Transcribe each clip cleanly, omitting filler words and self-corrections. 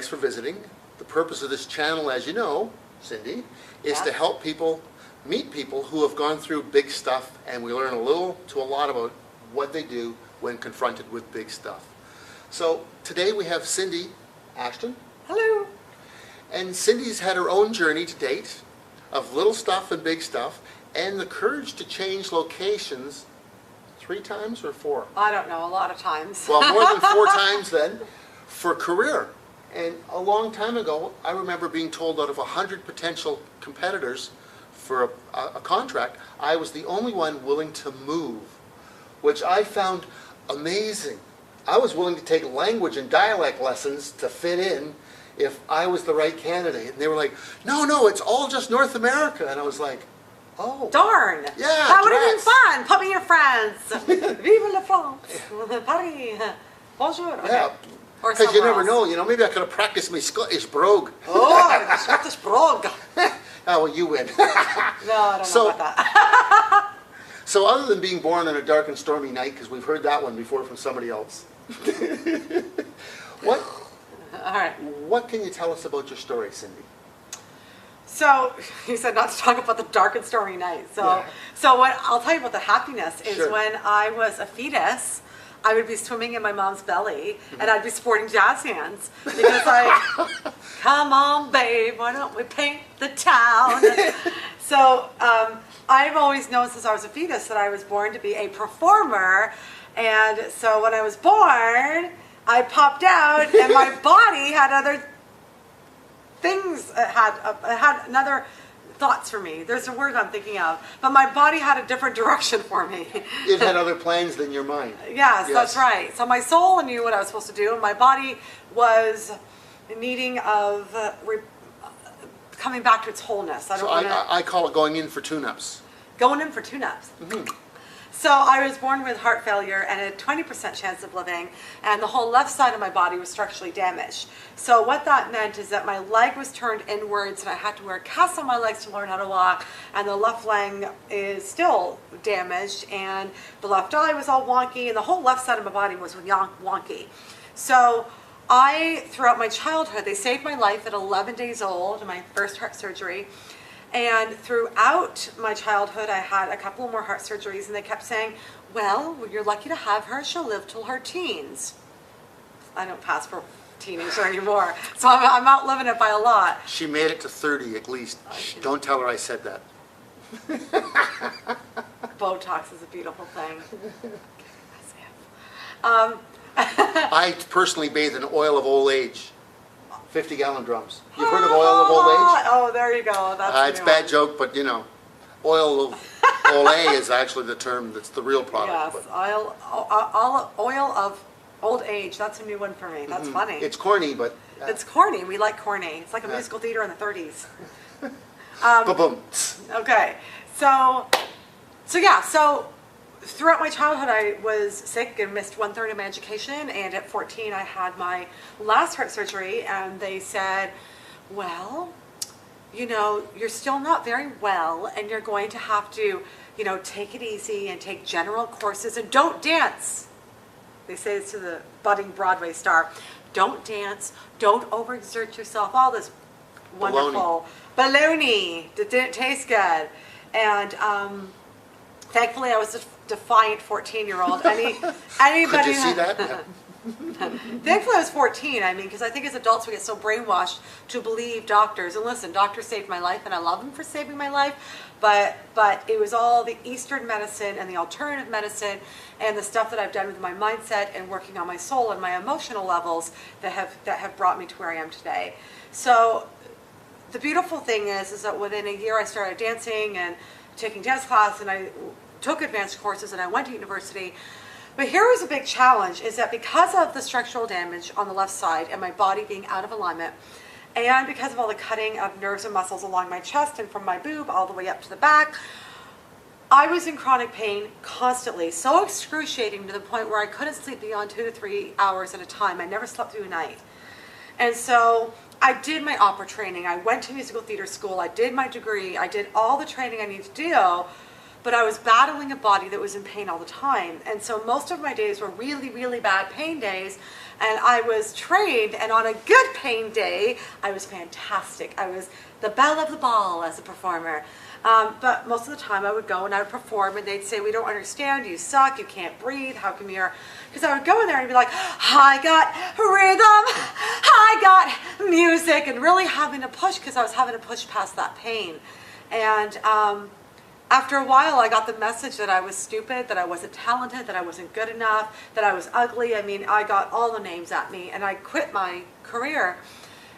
Thanks for visiting. The purpose of this channel, as you know, Cindy, is to help people meet people who have gone through big stuff, and we learn a little to a lot about what they do when confronted with big stuff. So today we have Cindy Ashton. Hello. And Cindy's had her own journey to date of little stuff and big stuff, and the courage to change locations 3 times or 4? I don't know, a lot of times. Well, more than 4 times then, for career. And a long time ago, I remember being told out of 100 potential competitors for a contract, I was the only one willing to move, which I found amazing. I was willing to take language and dialect lessons to fit in if I was the right candidate. And they were like, no, it's all just North America. And I was like, oh. Darn. Yeah, that would have been fun. Put me in France. Vive la France. Paris. Bonjour. Okay. Yeah. Because you never know, maybe I could have practiced my Scottish brogue. Oh, Scottish brogue. Oh, well, you win. No, I don't know about that. So other than being born on a dark and stormy night, because we've heard that one before from somebody else, All right. What can you tell us about your story, Cindy? So you said not to talk about the dark and stormy night. So what I'll tell you about the happiness is when I was a fetus, I would be swimming in my mom's belly, and I'd be sporting jazz hands because come on, babe, why don't we paint the town? So I've always known since I was a fetus that I was born to be a performer, and so when I was born, I popped out, and my body had other things, had another thoughts for me. There's a word I'm thinking of, but my body had a different direction for me. It had other plans than your mind. Yes, that's right. So my soul knew what I was supposed to do, and my body was needing of coming back to its wholeness. I call it going in for tune-ups. Going in for tune-ups. Mm-hmm. So I was born with heart failure and a 20% chance of living, and the whole left side of my body was structurally damaged. So what that meant is that my leg was turned inwards, and I had to wear casts on my legs to learn how to walk, and the left leg is still damaged, and the left eye was all wonky, and the whole left side of my body was wonky. So throughout my childhood, they saved my life at 11 days old, my first heart surgery. And throughout my childhood, I had a couple more heart surgeries, and they kept saying, well, you're lucky to have her. She'll live till her teens. I don't pass for teenager anymore, so I'm outliving it by a lot. She made it to 30 at least. Don't tell her I said that. Botox is a beautiful thing. I personally bathe in oil of old age. 50-gallon drums. You've heard of oil of old age? Oh, there you go. That's it's a bad joke, but oil of Olay is actually the term that's the real product. Yes, oil of old age. That's a new one for me. That's funny. It's corny, but... it's corny. We like corny. It's like a musical theater in the 30s. Ba-boom. Okay. So throughout my childhood, I was sick and missed 1/3 of my education, and at 14, I had my last heart surgery, and they said, well, you're still not very well, and you're going to have to, take it easy and take general courses, and don't dance. They say this to the budding Broadway star. Don't dance, don't overexert yourself, all this wonderful baloney that didn't taste good. And thankfully, I was a defiant 14-year-old. Anybody Could you see that? Yeah. Thankfully, I was 14. Because I think as adults we get so brainwashed to believe doctors. And listen, doctors saved my life, and I love them for saving my life. But it was all the Eastern medicine and the alternative medicine and the stuff that I've done with my mindset and working on my soul and my emotional levels that have brought me to where I am today. So the beautiful thing is that within a year I started dancing and taking dance class, and I took advanced courses, and I went to university. But here was a big challenge, is that because of the structural damage on the left side and my body being out of alignment, and because of all the cutting of nerves and muscles along my chest and from my boob all the way up to the back, I was in chronic pain constantly, so excruciating to the point where I couldn't sleep beyond 2 to 3 hours at a time. I never slept through a night. And so I did my opera training. I went to musical theater school. I did my degree. I did all the training I needed to do. but I was battling a body that was in pain all the time. And so most of my days were really, really bad pain days. And I was trained, and on a good pain day, I was fantastic. I was the belle of the ball as a performer. But most of the time I would go and I would perform, and they'd say, we don't understand, you suck, you can't breathe, how come you're... Because I would go in there and be like, I got rhythm, I got music, and really having to push, because I was having to push past that pain. And after a while, I got the message that I was stupid, that I wasn't talented, that I wasn't good enough, that I was ugly. I mean, I got all the names at me, and I quit my career.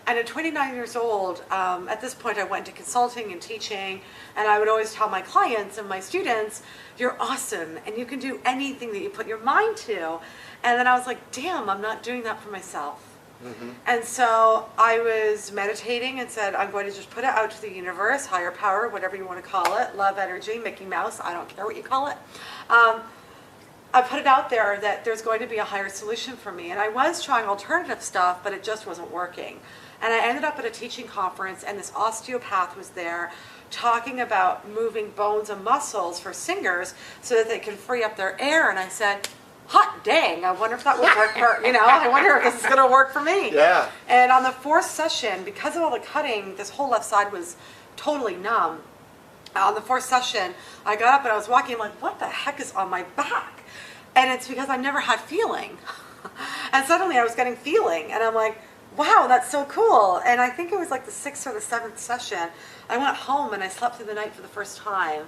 And at 29 years old, at this point I went into consulting and teaching, and I would always tell my clients and my students, you're awesome, and you can do anything that you put your mind to. And then I was like, damn, I'm not doing that for myself. Mm-hmm. And so I was meditating and said, I'm going to just put it out to the universe, higher power, whatever you want to call it, love, energy, Mickey Mouse, I don't care what you call it. I put it out there that there's going to be a higher solution for me. And I was trying alternative stuff, but it just wasn't working. And I ended up at a teaching conference, and this osteopath was there talking about moving bones and muscles for singers so that they can free up their air. And I said, hot dang, I wonder if that would work for, I wonder if this is going to work for me. Yeah. And on the fourth session, because of all the cutting, this whole left side was totally numb. On the fourth session, I got up and I was walking, I'm like, what the heck is on my back? And it's because I never had feeling. And suddenly I was getting feeling, and I'm like, wow, that's so cool. And I think it was like the 6th or the 7th session. I went home and I slept through the night for the first time.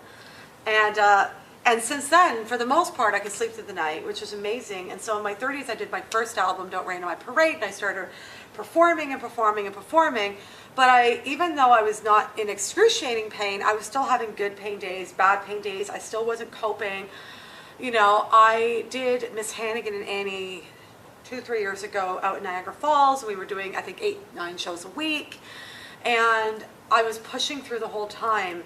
And since then, for the most part, I could sleep through the night, which was amazing. And so in my 30s, I did my first album, Don't Rain on My Parade, and I started performing and performing and performing. But even though I was not in excruciating pain, I was still having good pain days, bad pain days. I still wasn't coping. I did Miss Hannigan and Annie 2-3 years ago out in Niagara Falls. We were doing, I think, 8-9 shows a week. And I was pushing through the whole time.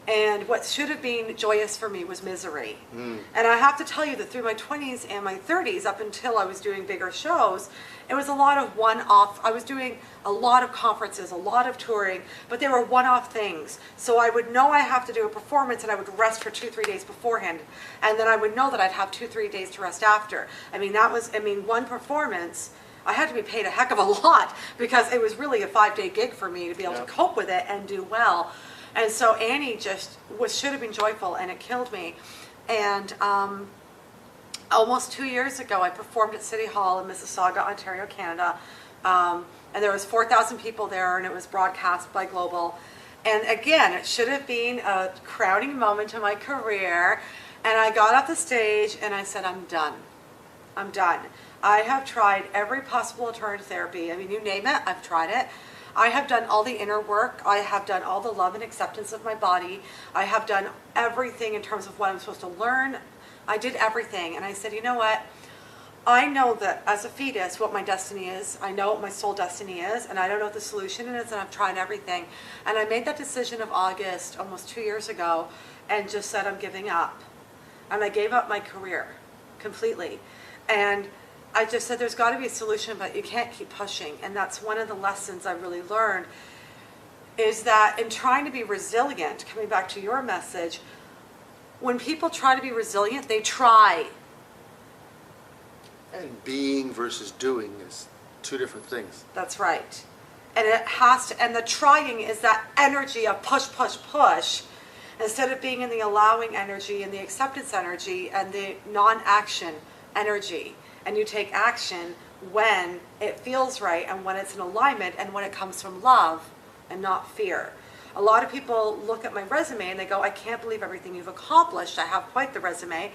And what should have been joyous for me was misery. Mm. And I have to tell you that through my 20s and my 30s, up until I was doing bigger shows, it was a lot of one-off. I was doing a lot of conferences, a lot of touring, but they were one-off things. So I would know I have to do a performance, and I would rest for 2-3 days beforehand. And then I would know that I'd have 2-3 days to rest after. One performance, I had to be paid a heck of a lot, because it was really a 5-day gig for me to be able to cope with it and do well. And so Annie just should have been joyful, and it killed me. And almost 2 years ago, I performed at City Hall in Mississauga, Ontario, Canada. And there was 4,000 people there, and it was broadcast by Global. And again, it should have been a crowning moment in my career. And I got off the stage and I said, I'm done. I'm done. I have tried every possible alternative therapy. You name it, I've tried it. I have done all the inner work. I have done all the love and acceptance of my body. I have done everything in terms of what I'm supposed to learn. I did everything. And I said, you know what? I know that as a fetus what my destiny is. I know what my soul destiny is. And I don't know what the solution is. And I've tried everything. And I made that decision of August almost 2 years ago and just said, I'm giving up. And I gave up my career completely. And I just said, there's got to be a solution, but you can't keep pushing. And that's one of the lessons I really learned, is that in trying to be resilient, coming back to your message, when people try to be resilient, they try. And being versus doing is two different things. That's right. And it has to, and the trying is that energy of push, push, push, instead of being in the allowing energy and the acceptance energy and the non-action energy. And you take action when it feels right and when it's in alignment and when it comes from love and not fear. A lot of people look at my resume and they go, I can't believe everything you've accomplished. I have quite the resume.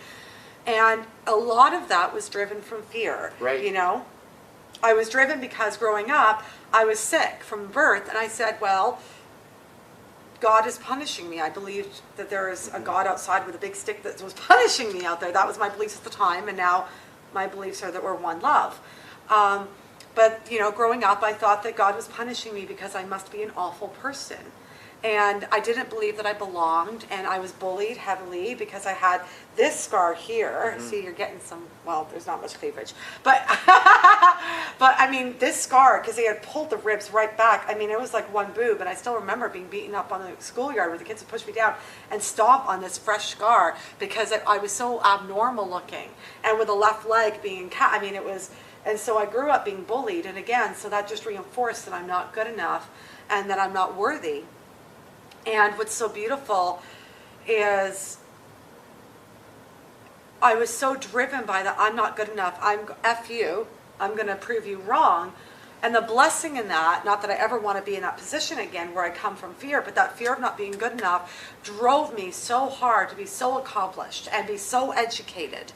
And a lot of that was driven from fear. Right. I was driven because growing up, I was sick from birth. And I said, well, God is punishing me. I believed that there is a God outside with a big stick that was punishing me out there. That was my beliefs at the time. And now my beliefs are that we're one love. But growing up, I thought that God was punishing me because I must be an awful person. And I didn't believe that I belonged, and I was bullied heavily because I had this scar here. See, you're getting some, well, there's not much cleavage. But, but I mean, this scar, because they had pulled the ribs right back. I mean, it was like one boob, and I still remember being beaten up on the schoolyard where the kids would push me down and stomp on this fresh scar because I was so abnormal looking. And with the left leg being, I mean, it was, and so I grew up being bullied. And again, so that just reinforced that I'm not good enough and that I'm not worthy. And what's so beautiful is I was so driven by that I'm not good enough. F you. I'm going to prove you wrong. And the blessing in that, not that I ever want to be in that position again where I come from fear, but that fear of not being good enough drove me so hard to be so accomplished and be so educated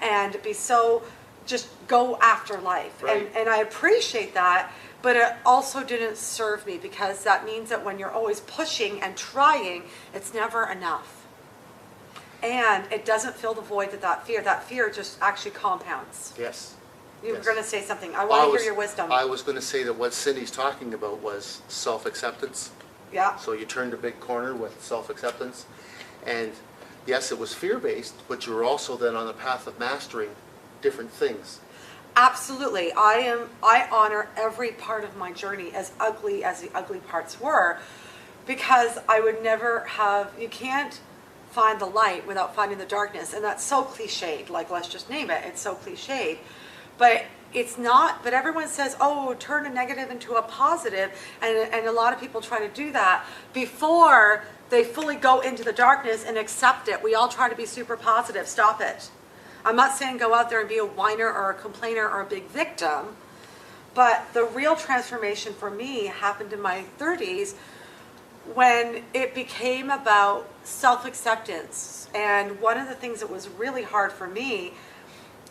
and be so just go after life. Right. And I appreciate that. But it also didn't serve me because that means that when you're always pushing and trying, it's never enough. And it doesn't fill the void that fear just actually compounds. Yes. You were Yes. going to say something. I want to hear your wisdom. I was going to say that what Cindy's talking about was self-acceptance. Yeah. So you turned a big corner with self-acceptance. And yes, it was fear-based, but you were also then on the path of mastering different things. Absolutely. I honor every part of my journey, as ugly as the ugly parts were, because I would never have, you can't find the light without finding the darkness. And that's so cliched, like let's just name it. It's so cliched. But it's not, but everyone says, oh, turn a negative into a positive. And a lot of people try to do that before they fully go into the darkness and accept it. We all try to be super positive. Stop it. I'm not saying go out there and be a whiner or a complainer or a big victim, but the real transformation for me happened in my 30s when it became about self-acceptance. And one of the things that was really hard for me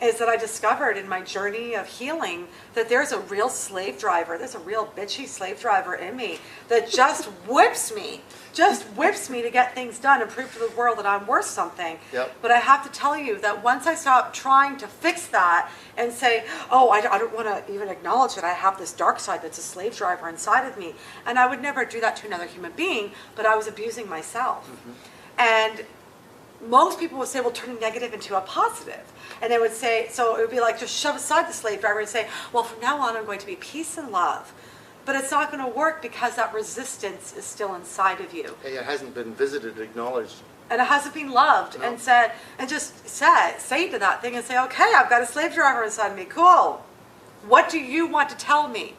is that I discovered in my journey of healing that there's a real slave driver, there's a real bitchy slave driver in me that just whips me to get things done and prove to the world that I'm worth something. Yep. But I have to tell you that once I stopped trying to fix that and say, oh, I don't want to even acknowledge that I have this dark side that's a slave driver inside of me. And I would never do that to another human being, but I was abusing myself. And most people would say, well, turn a negative into a positive. And they would say, so it would be like, just shove aside the slave driver and say, well, from now on, I'm going to be peace and love. But it's not going to work because that resistance is still inside of you. Hey, it hasn't been visited, acknowledged. And it hasn't been loved. No. And said, and just say to that thing and say, okay, I've got a slave driver inside of me. Cool. What do you want to tell me?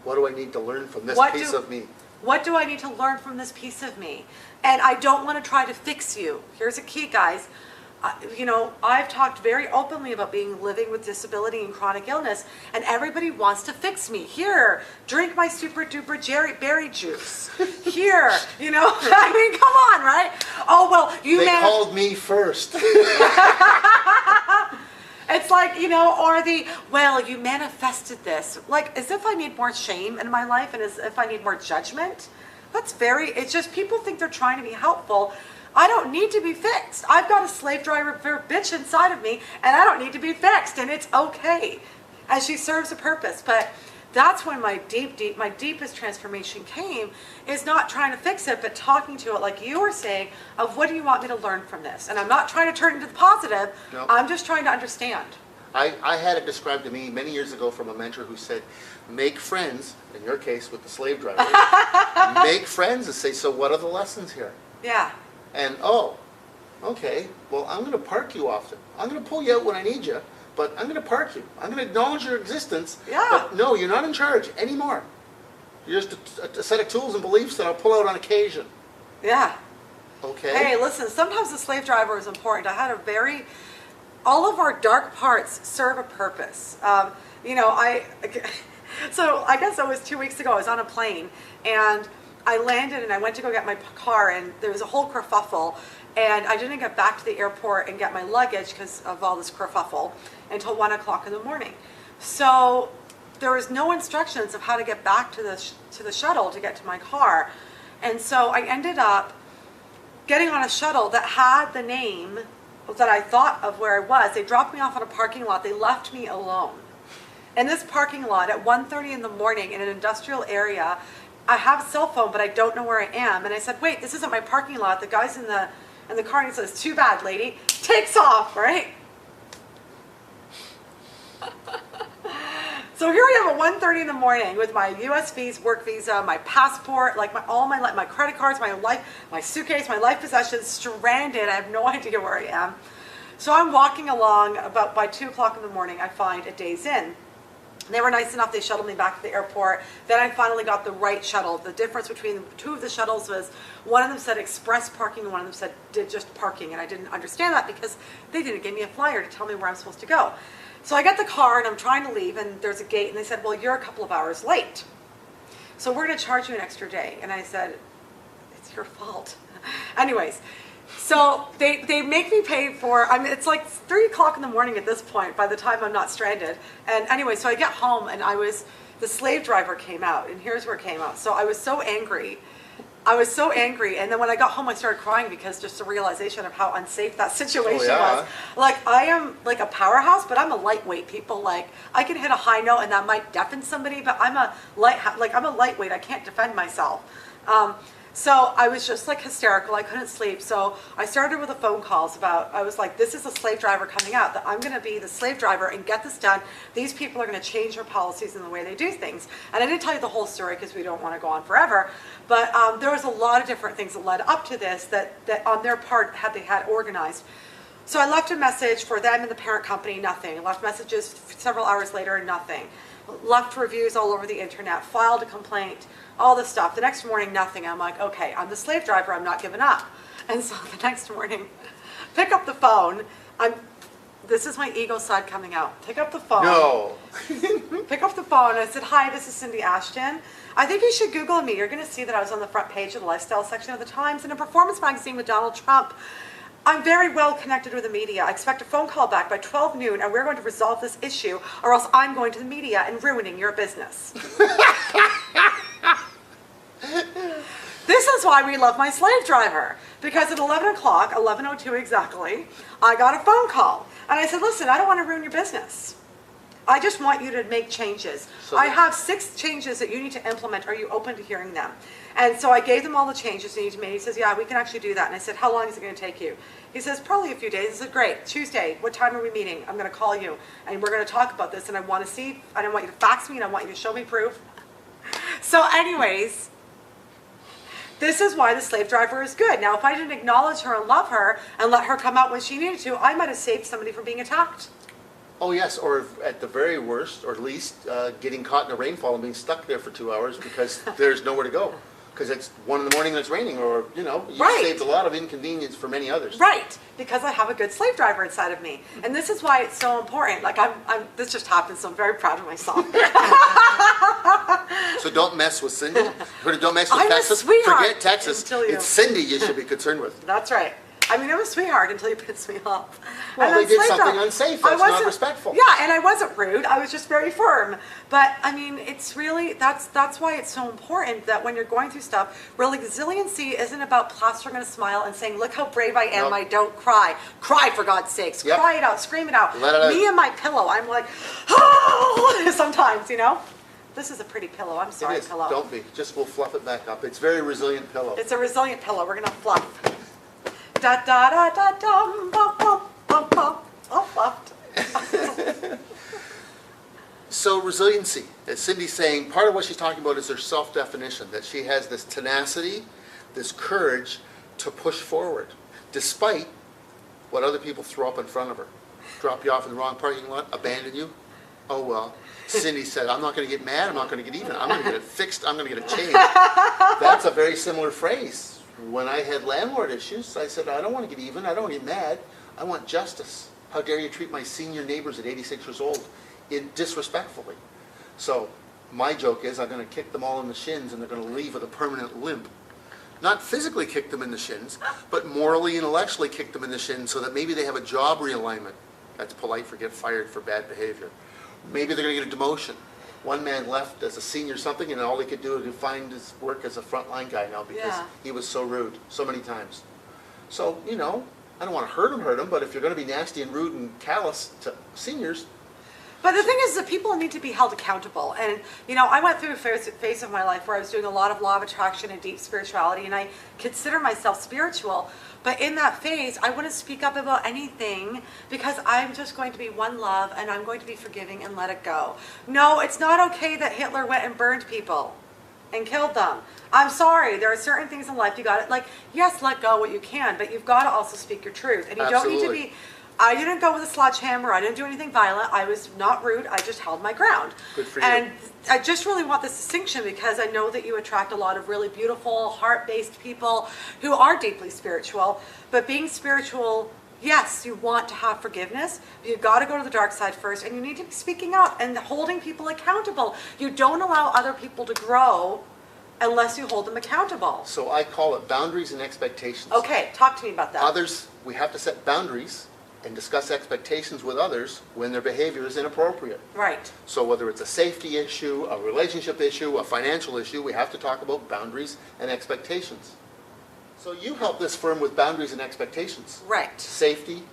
What do I need to learn from this piece of me? What do I need to learn from this piece of me? And I don't want to try to fix you. Here's a key, guys. I've talked very openly about living with disability and chronic illness, and everybody wants to fix me. Here, drink my super duper berry juice. Here, I mean, come on, right? Oh, well, They called me first. It's like, or you manifested this. Like, as if I need more shame in my life and as if I need more judgment. It's just people think they're trying to be helpful. I don't need to be fixed. I've got a slave driver bitch inside of me, and I don't need to be fixed, and it's okay, as she serves a purpose. But that's when my deepest transformation came, is not trying to fix it, but talking to it, like you were saying, of what do you want me to learn from this? And I'm not trying to turn it into the positive. No. I'm just trying to understand. I had it described to me many years ago from a mentor who said, make friends, in your case with the slave driver, make friends and say, so what are the lessons here? Yeah. And, oh, okay, well, I'm going to park you often. I'm going to pull you out when I need you, but I'm going to park you. I'm going to acknowledge your existence. Yeah. But no, you're not in charge anymore. You're just a set of tools and beliefs that I'll pull out on occasion. Yeah. Okay? Hey, listen, sometimes the slave driver is important. I had all of our dark parts serve a purpose. So I guess it was 2 weeks ago, I was on a plane, and I landed and I went to go get my car, and there was a whole kerfuffle, and I didn't get back to the airport and get my luggage because of all this kerfuffle until 1 o'clock in the morning. So there was no instructions of how to get back to the shuttle to get to my car. And so I ended up getting on a shuttle that had the name that I thought of where I was. They dropped me off in a parking lot. They left me alone in this parking lot at 1:30 in the morning in an industrial area I have a cell phone, but I don't know where I am. And I said, wait, this isn't my parking lot. The guy's in the car, and he says, too bad, lady. Takes off, right? So here I am at 1:30 in the morning with my U.S. visa, work visa, my passport, like my credit cards, my suitcase, my life possessions, stranded. I have no idea where I am. So I'm walking along. About by 2 o'clock in the morning, I find a Days Inn. They were nice enough. They shuttled me back to the airport. Then I finally got the right shuttle. The difference between two of the shuttles was one of them said express parking and one of them said did just parking. And I didn't understand that because they didn't give me a flyer to tell me where I'm supposed to go. So I get the car and I'm trying to leave and there's a gate and they said, well, you're a couple of hours late. So we're going to charge you an extra day. And I said, it's your fault. Anyways, so they make me pay for, I mean, it's like 3 o'clock in the morning at this point by the time I'm not stranded. And anyway, so I get home and the slave driver came out and here's where it came out. So I was so angry. And then when I got home, I started crying because just the realization of how unsafe that situation was. Like, I am like a powerhouse, but I'm a lightweight, people. Like, I can hit a high note and that might deafen somebody, but I'm a lightweight. I can't defend myself. So I was just like hysterical. I couldn't sleep. So I started with the phone calls I was like, this is a slave driver coming out. That I'm going to be the slave driver and get this done. These people are going to change their policies and the way they do things. And I didn't tell you the whole story because we don't want to go on forever. But there was a lot of different things that led up to this that on their part they had organized. So I left a message for them and the parent company, nothing. I left messages several hours later, nothing. Left reviews all over the internet, filed a complaint, all this stuff. The next morning, nothing. I'm like, okay, I'm the slave driver. I'm not giving up. And so the next morning, pick up the phone. This is my ego side coming out. Pick up the phone. No. Pick up the phone. I said, hi, this is Cindy Ashton. I think you should Google me. You're going to see that I was on the front page of the lifestyle section of the Times in a performance magazine with Donald Trump. I'm very well connected with the media. I expect a phone call back by 12 noon, and we're going to resolve this issue, or else I'm going to the media and ruining your business. This is why we love my slave driver. Because at 11 o'clock, 11:02 exactly, I got a phone call. And I said, listen, I don't want to ruin your business. I just want you to make changes. So I have 6 changes that you need to implement. Are you open to hearing them? And so I gave them all the changes they need to make. He says, yeah, we can actually do that. And I said, how long is it going to take you? He says, probably a few days. I said, great. Tuesday, what time are we meeting? I'm going to call you, and we're going to talk about this. And I want you to fax me, and I want you to show me proof. So anyways, this is why the slave driver is good. Now, if I didn't acknowledge her and love her and let her come out when she needed to, I might have saved somebody from being attacked. Oh yes, or at the very worst, or at least getting caught in a rainfall and being stuck there for 2 hours because there's nowhere to go. Because it's 1 in the morning and it's raining, or, you Right. saved a lot of inconvenience for many others. Right, because I have a good slave driver inside of me. And this is why it's so important. Like, this just happened, so I'm very proud of myself. So don't mess with Cindy. Don't mess with I'm a Texas. sweetheart Forget Texas. until you- It's Cindy you should be concerned with. That's right. I mean, I'm a sweetheart until you piss me off. Well, And they I'm did slave something driver. unsafe. I That's not wasn't- respectful. Yeah, and I wasn't rude. I was just very firm. But I mean, it's really that's why it's so important that when you're going through stuff, resiliency isn't about plastering on a smile and saying, "Look how brave I am. Nope. I don't cry. Cry for God's sakes. Yep. Cry it out. Scream it out." Let it out. Me and my pillow, I'm like, oh, sometimes, you know. This is a pretty pillow. I'm sorry, It is. pillow. Don't be. Just we'll fluff it back up. It's a very resilient pillow. It's a resilient pillow. We're gonna fluff. Da da da da dum bum bum bum bum. All fluffed. So resiliency, as Cindy's saying, part of what she's talking about is her self-definition, that she has this tenacity, this courage to push forward, despite what other people throw up in front of her. Drop you off in the wrong parking lot, abandon you. Oh well. Cindy said, I'm not going to get mad, I'm not going to get even, I'm going to get it fixed, I'm going to get it changed. That's a very similar phrase. When I had landlord issues, I said, I don't want to get even, I don't want to get mad, I want justice. How dare you treat my senior neighbors at 86 years old disrespectfully. So my joke is I'm going to kick them all in the shins and they're going to leave with a permanent limp. Not physically kick them in the shins, but morally, intellectually kick them in the shins so that maybe they have a job realignment. That's polite for get fired for bad behavior. Maybe they're going to get a demotion. One man left as a senior something and all he could do was find his work as a frontline guy now because he was so rude so many times. So, you know, I don't want to hurt him, but if you're going to be nasty and rude and callous to seniors, But the thing is that people need to be held accountable. And, I went through a phase of my life where I was doing a lot of law of attraction and deep spirituality, and I consider myself spiritual. But in that phase, I wouldn't speak up about anything because I'm just going to be one love and I'm going to be forgiving and let it go. No, it's not okay that Hitler went and burned people and killed them. I'm sorry. There are certain things in life you got to, yes, let go what you can, but you've got to also speak your truth. And you don't need to be, I didn't go with a sledgehammer. I didn't do anything violent. I was not rude. I just held my ground. Good for you. And I just really want this distinction because I know that you attract a lot of really beautiful, heart-based people who are deeply spiritual. But being spiritual, yes, you want to have forgiveness, but you've got to go to the dark side first, and you need to be speaking up and holding people accountable. You don't allow other people to grow unless you hold them accountable. So I call it boundaries and expectations. Okay, talk to me about that. Others, we have to set boundaries and discuss expectations with others when their behavior is inappropriate. Right. So whether it's a safety issue, a relationship issue, a financial issue, we have to talk about boundaries and expectations. So you help this firm with boundaries and expectations. Right. Safety,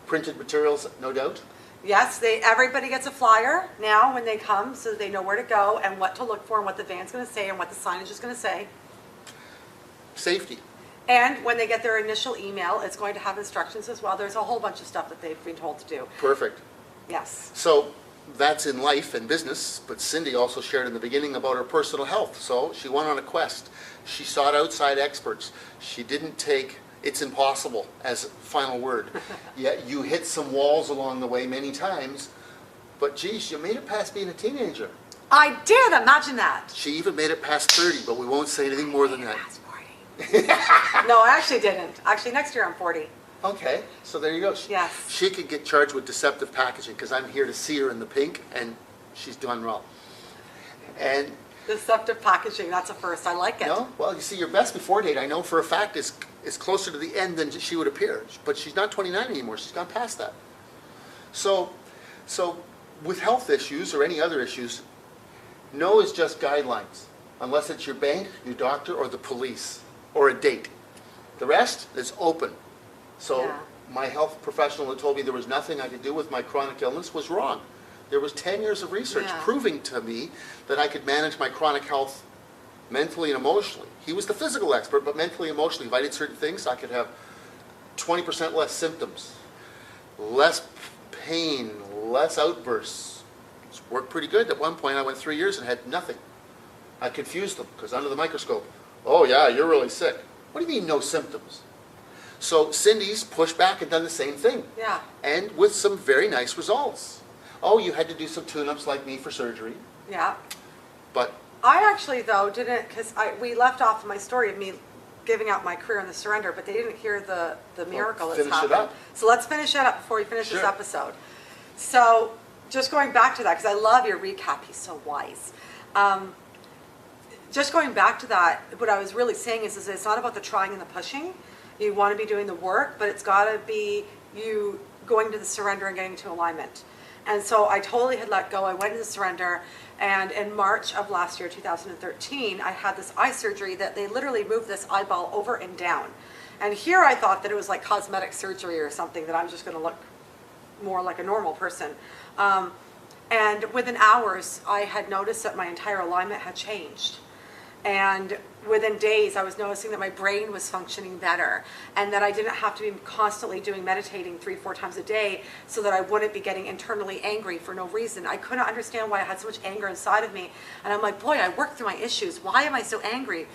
printed materials, no doubt. Yes, everybody gets a flyer now when they come so they know where to go and what to look for and what the van's going to say and what the signage is going to say. Safety. And when they get their initial email, it's going to have instructions as well. There's a whole bunch of stuff that they've been told to do. Perfect. Yes. So that's in life and business, but Cindy also shared in the beginning about her personal health. So she went on a quest. She sought outside experts. She didn't take "it's impossible" as a final word. Yet you hit some walls along the way many times, but geez, you made it past being a teenager. I did, imagine that. She even made it past 30, but we won't say anything more than that. Past 40. No, I actually didn't. Actually, next year I'm 40. Okay, so there you go. Yes. She could get charged with deceptive packaging because I'm here to see her in the pink, and she's done well. And Deceptive packaging, that's a first. I like it. no, well, you see, your best before date, I know for a fact, is closer to the end than she would appear. But she's not 29 anymore. She's gone past that. So with health issues or any other issues, no is just guidelines, unless it's your bank, your doctor, or the police, or a date. The rest is open. So Yeah. my health professional that told me there was nothing I could do with my chronic illness was wrong. There was 10 years of research Yeah. proving to me that I could manage my chronic health mentally and emotionally. He was the physical expert, but mentally and emotionally, if I did certain things, I could have 20% less symptoms, less pain, less outbursts. It's worked pretty good. At one point, I went 3 years and had nothing. I confused them, because under the microscope, "Oh yeah, you're really sick." What do you mean, no symptoms? So Cindy's pushed back and done the same thing. Yeah. And with some very nice results. Oh, you had to do some tune-ups like me for surgery, Yeah. but I actually, though, didn't, because we left off my story of me giving out my career in the surrender, but they didn't hear the miracle that's finish it happened. up. So let's finish it up before we finish this Sure. episode. So just going back to that, because I love your recap, he's so wise. Just going back to that, what I was really saying is it's not about the trying and the pushing. You want to be doing the work, but it's got to be you going to the surrender and getting to alignment. And so I totally had let go. I went to the surrender, and in March of last year, 2013, I had this eye surgery that they literally moved this eyeball over and down. And here I thought that it was like cosmetic surgery or something, that I'm just going to look more like a normal person. And within hours, I had noticed that my entire alignment had changed. And within days, I was noticing that my brain was functioning better, and that I didn't have to be constantly meditating 3-4 times a day so that I wouldn't be getting internally angry for no reason. I couldn't understand why I had so much anger inside of me. And I'm like, boy, I worked through my issues. Why am I so angry?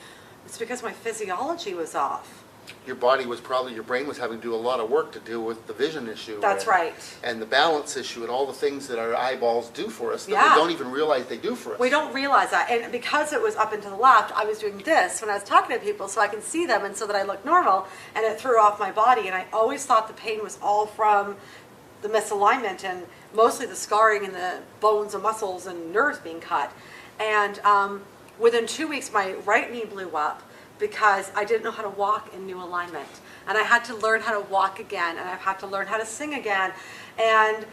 It's because my physiology was off. your body was probably, your brain was having to do a lot of work to deal with the vision issue. That's right. And the balance issue and all the things that our eyeballs do for us that Yeah. we don't even realize they do for us. We don't realize that. And because it was up and to the left, I was doing this when I was talking to people so I can see them and so that I look normal, and it threw off my body. And I always thought the pain was all from the misalignment and mostly the scarring in the bones and muscles and nerves being cut. And within 2 weeks, my right knee blew up because I didn't know how to walk in new alignment. And I had to learn how to walk again, and I've had to learn how to sing again. And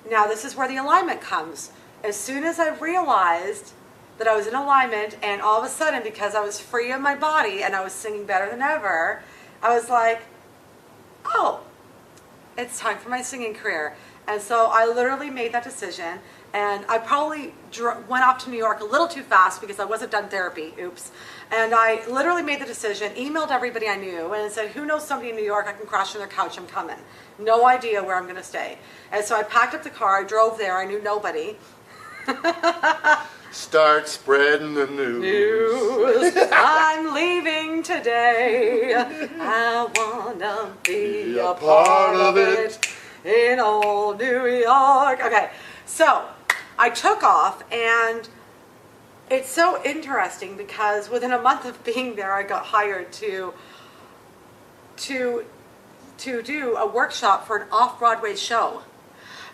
now this is where the alignment comes. As soon as I realized that I was in alignment, and all of a sudden, because I was free of my body and I was singing better than ever, I was like, oh, it's time for my singing career. And so I literally made that decision, and I probably went off to New York a little too fast because I wasn't done therapy, oops. And I literally made the decision, emailed everybody I knew, and said, who knows somebody in New York, I can crash on their couch, I'm coming. No idea where I'm going to stay. And so I packed up the car, I drove there, I knew nobody. Start spreading the news. I'm leaving today. I wanna be a part of it in old New York. Okay, so I took off, and it's so interesting because within a month of being there, I got hired to do a workshop for an off-Broadway show.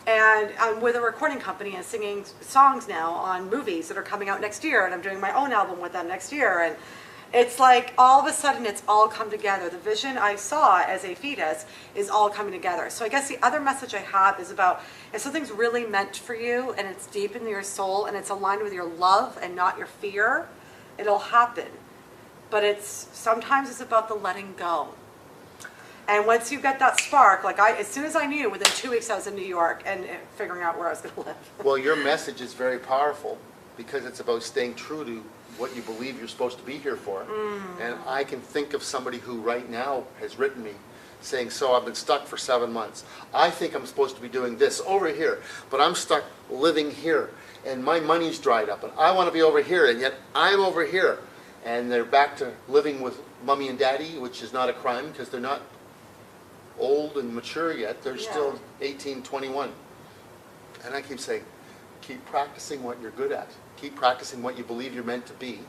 And I'm with a recording company and singing songs now on movies that are coming out next year, and I'm doing my own album with them next year. And it's like all of a sudden it's all come together. The vision I saw as a fetus is all coming together. So I guess the other message I have is about if something's really meant for you and it's deep in your soul and it's aligned with your love and not your fear, it'll happen. But sometimes it's about the letting go. And once you get that spark, like as soon as I knew, within 2 weeks I was in New York and figuring out where I was going to live. Well, your message is very powerful because it's about staying true to what you believe you're supposed to be here for. And I can think of somebody who right now has written me saying, so I've been stuck for 7 months. I think I'm supposed to be doing this over here, but I'm stuck living here and my money's dried up and I want to be over here and yet I'm over here. And they're back to living with mommy and daddy, which is not a crime because they're not old and mature yet. They're still 18, 21. And I keep saying, keep practicing what you're good at. Keep practicing what you believe you're meant to be.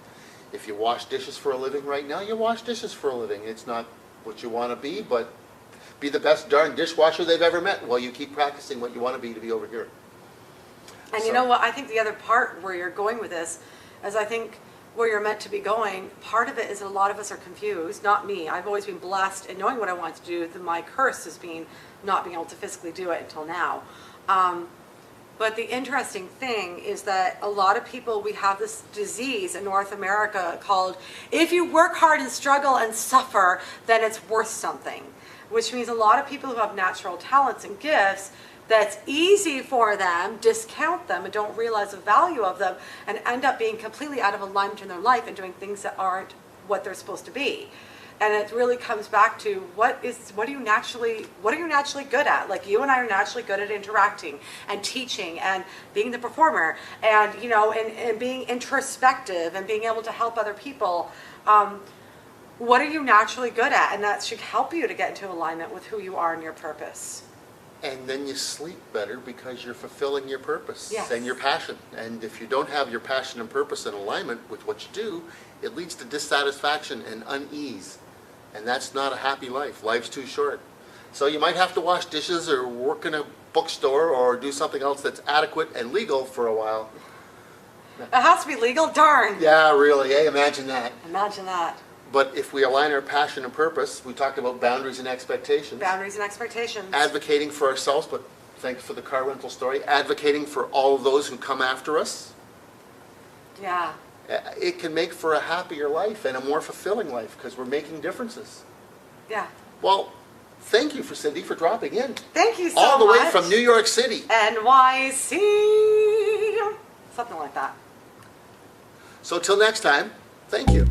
If you wash dishes for a living right now, you wash dishes for a living. It's not what you want to be, but be the best darn dishwasher they've ever met while you keep practicing what you want to be over here. And you know what? I think the other part where you're going with this is I think where you're meant to be going, part of it is a lot of us are confused, not me. I've always been blessed in knowing what I want to do. My curse has been not being able to physically do it until now. But the interesting thing is that a lot of people, we have this disease in North America called, if you work hard and struggle and suffer, then it's worth something. Which means a lot of people who have natural talents and gifts, that's easy for them, discount them and don't realize the value of them and end up being completely out of alignment in their life and doing things that aren't what they're supposed to be. And it really comes back to what are you naturally good at? Like you and I are naturally good at interacting and teaching and being the performer and and being introspective and being able to help other people. What are you naturally good at? And that should help you to get into alignment with who you are and your purpose. And then you sleep better because you're fulfilling your purpose and your passion. And if you don't have your passion and purpose in alignment with what you do, it leads to dissatisfaction and unease. And that's not a happy life. Life's too short. So you might have to wash dishes or work in a bookstore or do something else that's adequate and legal for a while. It has to be legal? Darn. Yeah, really. Hey, imagine that. Imagine that. But if we align our passion and purpose, we talked about boundaries and expectations. Boundaries and expectations. Advocating for ourselves, but thanks for the car rental story, advocating for all of those who come after us. Yeah. It can make for a happier life and a more fulfilling life because we're making differences. Yeah. Well, thank you, Cindy, for dropping in. Thank you so much. All the way from New York City. NYC. Something like that. So till next time, thank you.